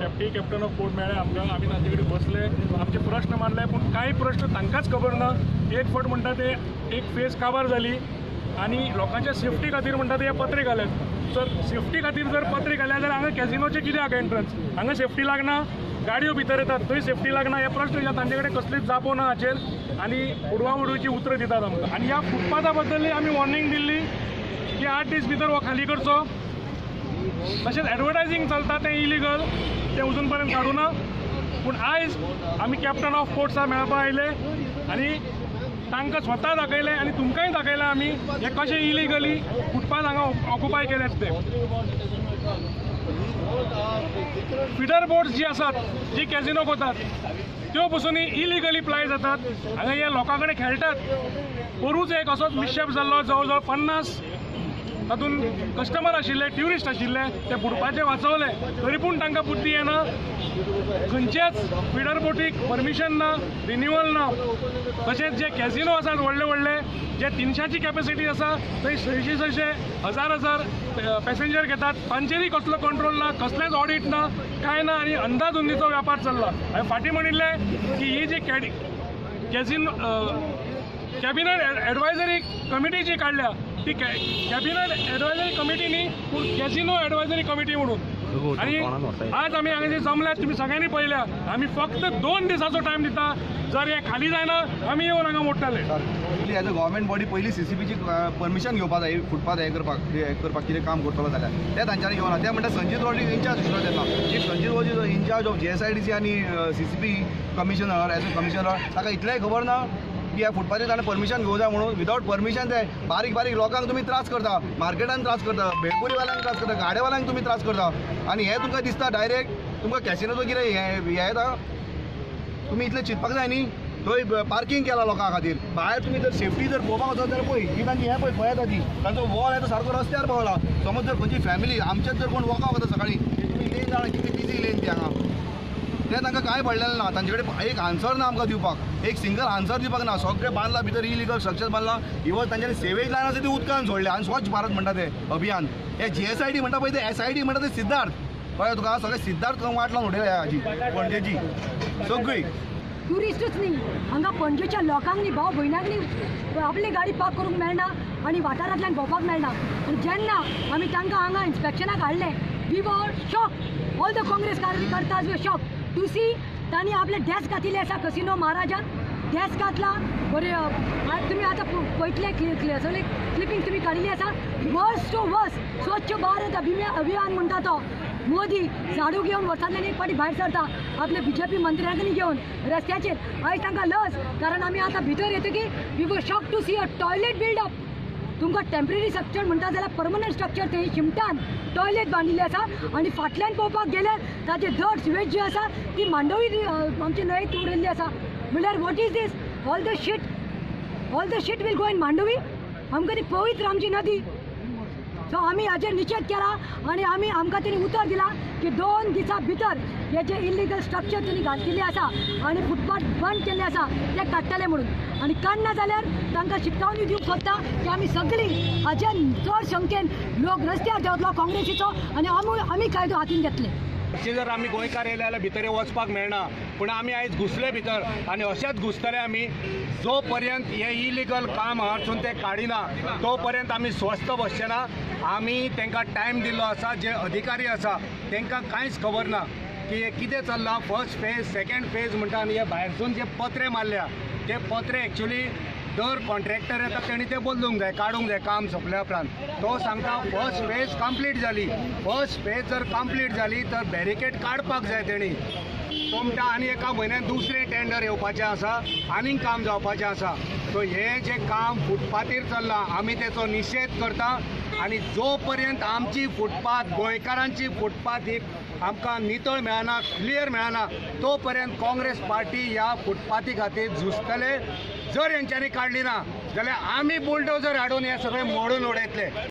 Deputy captain of court मेळ्ळे आमकां. आमी तांचे कडेन बसले, आमचे प्रश्न मांडले, पूण कांय प्रश्न तांकांच खबर ना. एक फावट म्हणटा ते एक फेस काबार जाली आनी लोकांच्या सेफ्टी खातीर म्हणटा ते पत्रे घाल्यात. सर सेफ्टी खातीर जर पत्रे घाल्या जाल्यार हांगा कॅझिनोचे कित्याक एंट्रन्स? हांगा सेफ्टी लागना, गाडयो भितर येतात थंय सेफ्टी लागना. हे प्रश्न तांचे कडेन कसलीच जापो ना हाचेर आनी उडवाउडवीची उतरां दितात आमकां. आनी ह्या फुटपाथा बद्दल आमी वॉर्निंग दिल्ली की 8 दीस भितर हो खाली करचो. तशेंच एडवर्टायझींग चलता तें इलिगल, तें अजून पर्यंत काडूना. पूण आयज आमी कॅप्टन ऑफ कोर्ट्साक मेळपाक आयले आनी तांकां स्वता दाखयलें आनी तुमकांय दाखयलां आमी हे कशें इलिगली फुटपाथ हांगा ऑक्युपाय केल्यात ते. फिडर बोर्ड्स जी आसात, जी कॅझिनो कोतात, त्यो पसून इलिगली प्लाय जातात. हांगा हे लोकां कडेन खेळटात. पोरूच एक असोच मिसशेप जाल्लो, जवळ जवळ 50 तातूंत कस्टमर आशिल्ले, ट्युरिस्ट आशिल्ले, ते बुडपाचे वाचवले, तरी पूण तांकां बुद्धी येना. खंयचेच फिडर बोटीक परमिशन ना, रिन्युअल ना. तशेंच जे कॅझिनो आसात व्हडले व्हडले, जे 300ची कॅपॅसिटी आसा थंय 600 1000 पॅसेंजर घेतात, तांचेरय कसलो कंट्रोल ना, कसलेंच ऑडिट ना, कांय ना. आनी अंधाधुंदीचो वेपार चल्ला. हांवें फाटीं म्हणिल्लें की ही जी कॅबिनेट एडवायझरी कमिटी जी काडल्या ती कॅबिनेट एडवायझरी कमिटी न्ही, पूण कॅझिनो एडवायझरी कमिटी म्हणून. आनी आज आमी हांगा जे जमल्यात तुमी सगळ्यांनी पळयल्या. आमी फक्त 2 दिसाचो टायम दिता. जर हे खाली जायना आमी येवन हांगा मोडटले. एज अ गव्हर्मेंट बॉडी पयली CCBची परमिशन घेवपाक जाय फुटपाथ हे करपाक कितें काम करतलो जाल्यार ते तांच्यांनी घेवना. ते म्हणटा संजीत रोडी इंचार्ज आशिल्लो तेन्ना. इफ संजीत रोडी इंचार्ज ऑफ JSIDC आनी CCB commissioner as a commissioner ताका इतलेंय खबर ना की ह्या फुटपाथेर ताणें परमिशन घेवं जाय म्हणून. विदाउट परमिशन ते बारीक बारीक लोकांक तुमी त्रास करता, मार्केटान त्रास करता, भेळपुरीवाल्यांक त्रास करता, गाड्यावाल्यांक तुमी त्रास करता. आनी हे तुमकां दिसता डायरेक्ट तुमकां कॅसिनोचो कितें हे येता? तुमी इतलें चिंतपाक जाय न्ही. थंय पार्किंग केला लोकां खातीर. भायर तुमी जर सेफ्टी जर पळोवपाक वचत जाल्यार पळय ही तांची हें पळय खंय येता ती तांचो वॉल येता सारको रस्त्यार पावला. समज जर खंयची फॅमिली आमचेच जर कोण वॉकाक वता सकाळी, तुमी लेन जाणा कितली बिजी लेन ती हांगा, ते तांकां कांय पडलेलें ना. तांचे कडेन एक आन्सर ना आमकां दिवपाक, एक सिंगल आन्सर दिवपाक ना. सगळें बांदला भितर इलिगल स्ट्रक्चर बांदला. इवन तांच्यांनी सेवेज लायन आसा ती उदकान सोडले आनी स्वच्छ भारत म्हणटा ते अभियान. हे JSID म्हणटा पळय ते SID म्हणटा ते सिद्धार्थ. कळ्ळें तुका? सगळे सिद्धार्थ वाट लावन उडयल्या हाजी पणजेची सगळी. ट्युरिस्टूच न्ही, हांगा पणजेच्या लोकांक न्ही, भाव भयणांक न्ही आपली गाडी पार्क करूंक मेळना आनी वाठारांतल्यान भोंवपाक मेळना. आनी जेन्ना आमी तांकां हांगा इन्स्पेक्शनाक हाडले, we were shock. All the Congress कार्यकर्ताज वर शॉक टू सी तांणी आपले डेस्क घातिल्ले आसा कसिनो महाराजान. डेस्क घातला बरें. तुमी आतां पळयतले सगळे क्लिपिंग तुमी काडिल्ली आसा. वर्स टू वर्स स्वच्छ भारत अभियान म्हणटा तो मोदी झाडू घेवन वर्सांतल्यान एक फावटी भायर सरता आपले BJP मंत्र्यांनी घेवन रस्त्याचेर. आयज तांकां लज, कारण आमी आतां भितर येतकीर we were shock to see a toilet buildup. तुमकां टेम्पररी स्ट्रक्चर म्हणटा जाल्यार परमनंट स्ट्रक्चर थंय शिमटान टॉयलेट बांदिल्ली आसा. आनी फाटल्यान पळोवपाक गेल्यार ताचे धड सिवेज जी आसा ती मांडवी आमचे न्हंयेंत उडयल्ली आसा. म्हणल्यार what is this? All the shit will go in Mandovi. आमकां ती पवित्र आमची नदी. सो आमी हाचेर निशेध केला आनी आमकां तेणी उतर दिला की 2 दिसां भितर हे जे इलिगल स्ट्रक्चर तुमी घातलेले आसा आनी फुटपाथ बंद केल्ले आसा ते काडटले म्हणून. आनी काडना जाल्यार तांकां शिटकावणी दिवंक सोदता की आमी सगळीं हाचे चड संख्येन लोक रस्त्यार देंवतलो काँग्रेसीचो आनी आमी कायदो हातीन घेतले. जर आमी गोंयकार येयले जाल्यार भितर वचपाक मेळना. पूण आमी आयज घुसले भितर आनी अशेंच घुसतले आमी जो पर्यंत हे इलिगल काम हांगासून ते काडिना तो पर्यंत आमी स्वस्थ बसचे ना. आमी तांकां टायम दिल्लो आसा. जे अधिकारी आसा तांकां कांयच खबर ना की हे कितें चल्लां. फर्स्ट फेज, सेकंड फेज म्हणटा आनी हे भायरसून जे पत्रे मारल्या ते पत्रे एक्चुली दर कॉन्ट्रॅक्टर येता तेणी ते बदलूंक जाय, काडूंक जाय काम सोंपल्या उपरांत. तो सांगता फर्स्ट फेज कंप्लीट जाली. फर्स्ट फेज जर कंप्लीट जाली तर बॅरिकेड काडपाक जाय तेणी. तो म्हणटा आनी एका म्हयन्यान दुसरें टेंडर येवपाचें आसा, आनीक काम जावपाचें आसा. सो हें जें काम फुटपाथेर चल्लां आमी तेचो निशेध करता. आनी जो पर्यंत आमची फुटपाथ, गोंयकारांची फुटपाथ ही आमकां नितळ मेळना, क्लियर मेळना, तो पर्यंत काँग्रेस पार्टी ह्या फुटपाथी खातीर झुजतले. जर हेंच्यांनी काडली ना जाल्यार आमी बुलडोजर हाडून हे सगळे मोडून उडयतले.